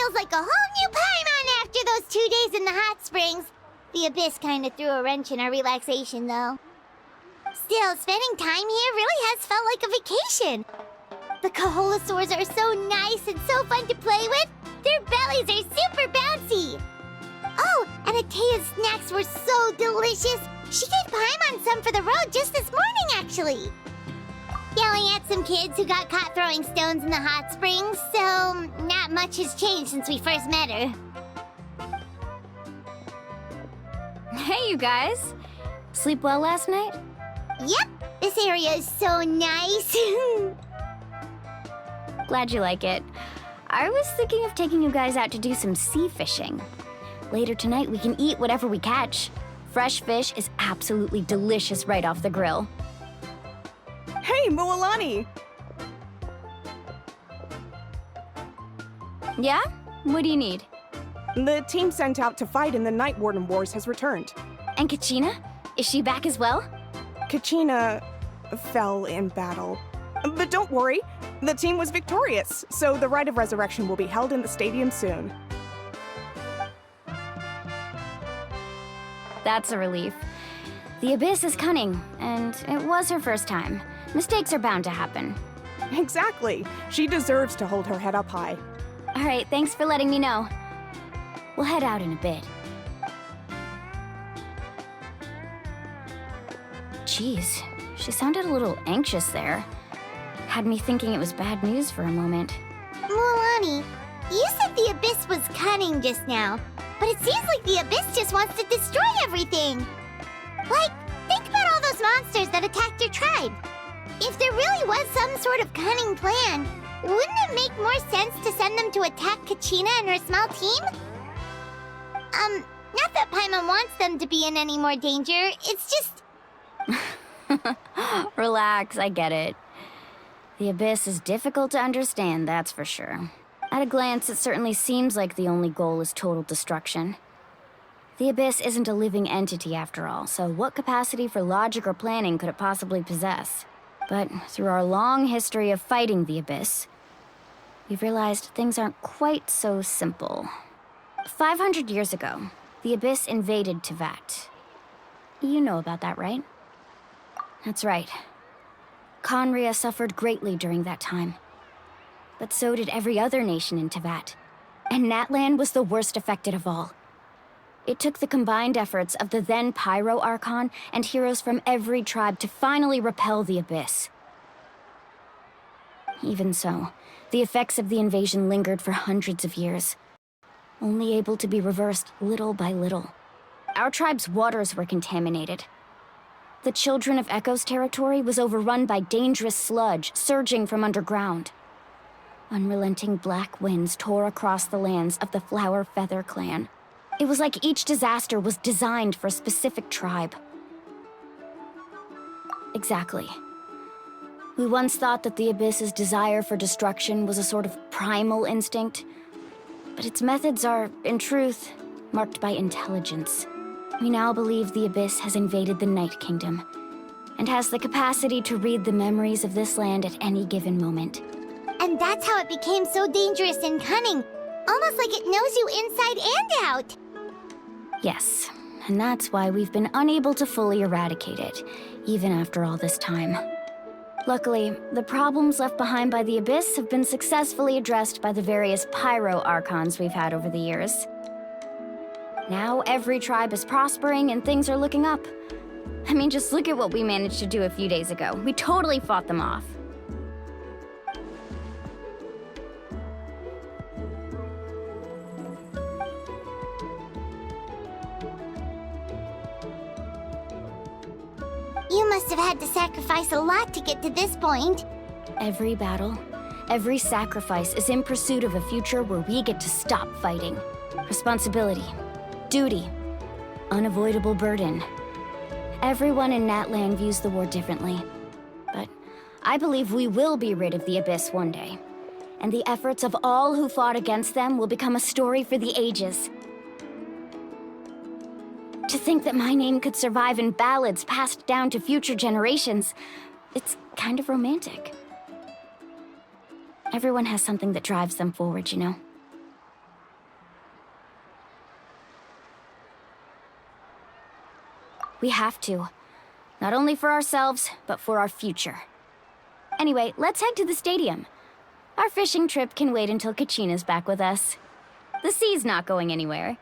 feels like a whole new Paimon after those 2 days in the hot springs. The Abyss kinda threw a wrench in our relaxation, though. Still, spending time here really has felt like a vacation. The Kaholosaurs are so nice and so fun to play with. Their bellies are super bouncy. Oh, and Atea's snacks were so delicious. She gave Paimon some for the road just this morning, actually. Yelling at some kids who got caught throwing stones in the hot springs, so not much has changed since we first met her. Hey, you guys. Sleep well last night? Yep, this area is so nice. Glad you like it. I was thinking of taking you guys out to do some sea fishing. Later tonight, we can eat whatever we catch. Fresh fish is absolutely delicious right off the grill. Hey, Mualani! Yeah? What do you need? The team sent out to fight in the Night Warden Wars has returned. And Kachina? Is she back as well? Kachina fell in battle. But don't worry, the team was victorious, so the Rite of Resurrection will be held in the stadium soon. That's a relief. The Abyss is cunning, and it was her first time. Mistakes are bound to happen. Exactly. She deserves to hold her head up high. All right, thanks for letting me know. We'll head out in a bit. Jeez, she sounded a little anxious there. Had me thinking it was bad news for a moment. Mualani, you said the Abyss was cunning just now, but it seems like the Abyss just wants to destroy everything. Like, think about all those monsters that attacked your tribe. If there really was some sort of cunning plan, wouldn't it make more sense to send them to attack Kachina and her small team? Not that Paimon wants them to be in any more danger, it's just... Relax, I get it. The Abyss is difficult to understand, that's for sure. At a glance, it certainly seems like the only goal is total destruction. The Abyss isn't a living entity after all, so what capacity for logic or planning could it possibly possess? But through our long history of fighting the Abyss, we've realized things aren't quite so simple. 500 years ago, the Abyss invaded Teyvat. You know about that, right? That's right. Khaenri'ah suffered greatly during that time. But so did every other nation in Teyvat. And Natlan was the worst affected of all. It took the combined efforts of the then Pyro Archon and heroes from every tribe to finally repel the Abyss. Even so, the effects of the invasion lingered for hundreds of years, only able to be reversed little by little. Our tribe's waters were contaminated. The Children of Echo's territory was overrun by dangerous sludge surging from underground. Unrelenting black winds tore across the lands of the Flower Feather clan. It was like each disaster was designed for a specific tribe. Exactly. We once thought that the Abyss's desire for destruction was a sort of primal instinct, but its methods are, in truth, marked by intelligence. We now believe the Abyss has invaded the Night Kingdom, and has the capacity to read the memories of this land at any given moment. And that's how it became so dangerous and cunning. Almost like it knows you inside and out. Yes, and that's why we've been unable to fully eradicate it, even after all this time. Luckily, the problems left behind by the Abyss have been successfully addressed by the various Pyro Archons we've had over the years. Now every tribe is prospering and things are looking up. I mean, just look at what we managed to do a few days ago. We totally fought them off. You must have had to sacrifice a lot to get to this point. Every battle, every sacrifice is in pursuit of a future where we get to stop fighting. Responsibility, duty, unavoidable burden. Everyone in Natlan views the war differently. But I believe we will be rid of the Abyss one day. And the efforts of all who fought against them will become a story for the ages. To think that my name could survive in ballads passed down to future generations, it's kind of romantic. Everyone has something that drives them forward, you know? We have to. Not only for ourselves, but for our future. Anyway, let's head to the stadium. Our fishing trip can wait until Kachina's back with us. The sea's not going anywhere.